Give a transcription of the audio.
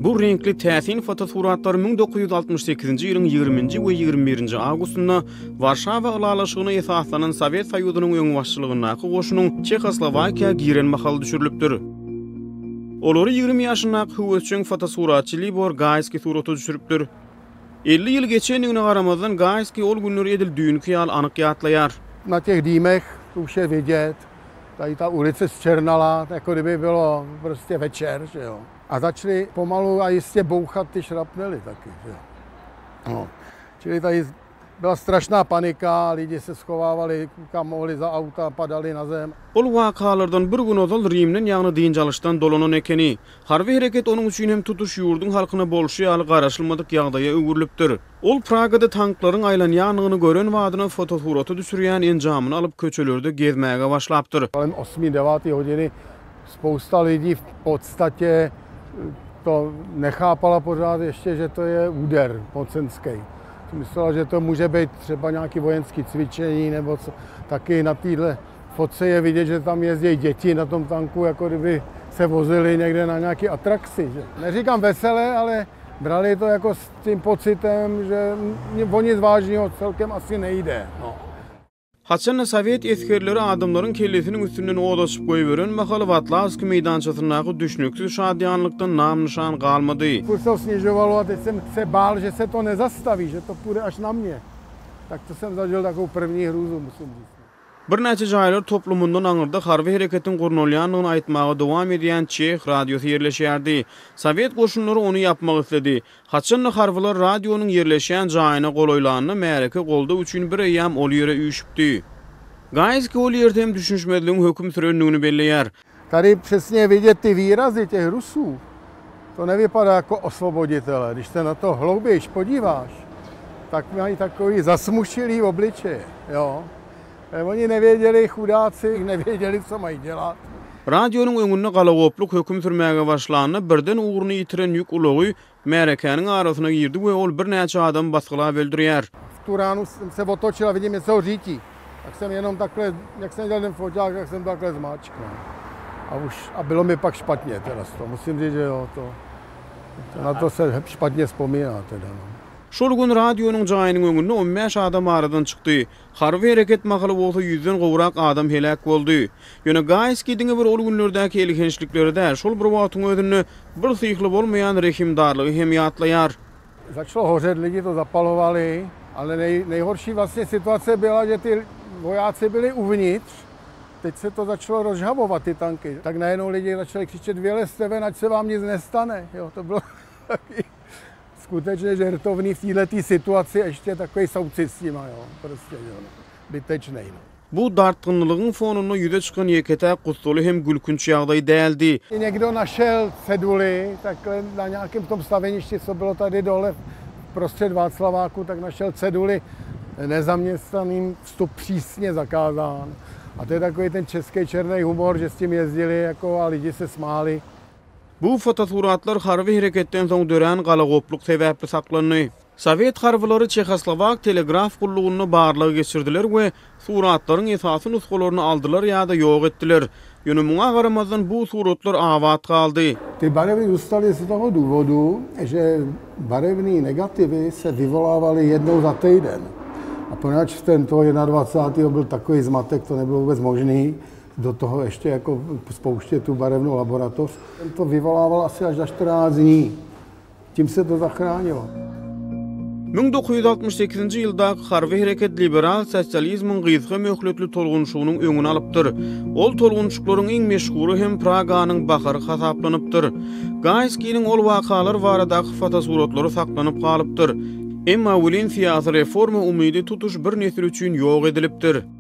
Bu renkli täsin fotosuratlar 1968-nji ýylyň 20-nji we 21-nji awgustunda Warşawa ulalaşygyna esaslanan Sowet Soýuzynyň öňe başçylygyna goşunyň Çekoslowakiýa giren mahal düşürilipdir. Olary 20 ýaşyndaky höwetçiň fotosuratçy Libor Gajski suraty düşüripdir. 50 ýyl geçenligine garamazdan Gajski ol günleri edildiğini ýaly anyk ýatlaýar. Na těch dýmech to už je vidět. Tady ta ulice zčernala, jako kdyby bylo prostě večer, že jo. A začali pomalu a jistě bouchat ty šrapnely taky, že jo. No. Čili tady byla strašná panika, lidi se schovávali, kam mohli za auta, padali na zem. Ol wakalardan bir gün ozal Rimden ýagny dynjalykdan dolanan ekeni. Harby hereket onuň üçin hem tutuş ýurdun halkyna bolşy ýaly garaşylmadyk ýagdaýa öwürilipdir. Ol Pragada tanklaryň aýlanýanyny gören wadyna fotosuraty düşürýän enjamyny alyp köçelerde gezmäge başlapdyr. 8-9 hodiny spousta lidí v podstatě to nechápala pořád ještě, že to je úder mocenský. Myslela, že to může být třeba nějaké vojenské cvičení nebo co. Taky na téhle fotce je vidět, že tam jezdí děti na tom tanku, jako kdyby se vozili někde na nějaké atrakci. Že? Neříkám veselé, ale brali to jako s tím pocitem, že o nic vážného celkem asi nejde. No. Haçan Sowet eskerleri adamlaryň kellesiniň üstünden odaşyp goýberen Mihail Vatlavski meýdançasynaky düşnüksiz şadýanlykdan nam nişan galmady. Furt se snižovalo a teď jsem se bál, že se to nezastaví, že to půjde až na mě. Tak to jsem zažil takovou první hrůzu, musím říct. Bir näçe jaýlar toplumundan aňyrda harby hereketiň gurnolýanyny aýtmagy dowam edýän Çeх radiosu ýerleşýärdi. Sowet goşunlary onu ýapmak istedi. Haçan harbylar radionuň ýerleşýän jaýyna golaýlanyny märeke golda üçin bir aýam ol ýere üýşipdi. Gajski ol ýerde hem düşünşmedligiň höküm sürenligini belleýär. Tady přesně vidět ty výrazy těch Rusů. To nevypadá jako osvoboditele. Když se na to hlouběji podíváš, tak mají takový zasmušilý obličeje, jo. Oni nevěděli, chudáci, nevěděli, co mají dělat. Radionuň öňünde galagoplyk höküm sürmäge başlanyny birden ugruny ýitiren ýük ulogy märekeniň arasyna girdi we ol bir näçe adam basgylap öldürýär. V tu ránu jsem se otočil a vidím něco řítí. Tak jsem jenom takhle, jak jsem dělal ten foťák, tak jsem takhle zmáčknul. A bylo mi pak špatně teda z toho. Musím říct, že jo, na to se špatně vzpomíná teda. No. Şol gün radionuň jaýynyň öňünde 15 adam aradan çykdy. Harby hereket mahaly bolsa 100den gowrak adam helak boldy. Ýöne Gajskiň bir ol günlerdäki elgençlikleri däl şol bir wagtyň özünde bir syhly bolmaýan rehimdarlygy hem ýatlaýar. Začalo hořet, lidi to zapalovali, ale nejhorší vlastně situace byla, že ty vojáci byli uvnitř. Teď se to začalo rozžhavovat, ty tanky. Tak najednou lidi začali křičet, vylezte ven, ať se vám nic nestane. Jo, to bylo taky skutečně žertovný v této situaci, ještě takový soucit s nima, jo, prostě, jo, bytečnej. No. Bu dartgynlygyň fonunda ýüze çykan ýeketä gustoly hem gülkünç ýagdaý däldi. Někdo našel ceduly, takhle na nějakém tom staveništi, co bylo tady dole prostřed Václaváku, tak našel ceduly nezaměstnaným vstup přísně zakázán. A to je takový ten český černý humor, že s tím jezdili jako, a lidi se smáli. Bu fotosuratlar harby hereketden soň dören galagoplyk sebäpli saklandy. Sowet harbylary Çekoslovak telegraf gullugyny barlyga geçirdiler we suratlaryň esasy nuskalaryny aldylar ýa-da ýok etdiler. Ýöne muňa garamazdan bu suratlar awat kaldy. Ty barevny zůstaly z toho důvodu, že barevné negativy se vyvolávaly jednou za týden. A poněvadž ten 21. byl takový zmatek, to nebylo vůbec možný, do toho ještě jako spouštět tu barevnou laboratoř. Ten to vyvolával asi až za 14 dní. Tím se to zachránilo. 1968-nji ýyldaky harby hereket liberal sosializmiň gyzgy möhletli tolgunçugynyň öňüni alypdyr. Ol tolgunçuklaryň iň meşhury hem Praganyň bahary hasaplanypdyr. Gajskiň ol wakalar baradaky fotosuratlary saklanyp galypdyr. Emma Wilin siýasy reforma umydy tutuş bir nesil üçin ýok edilipdir.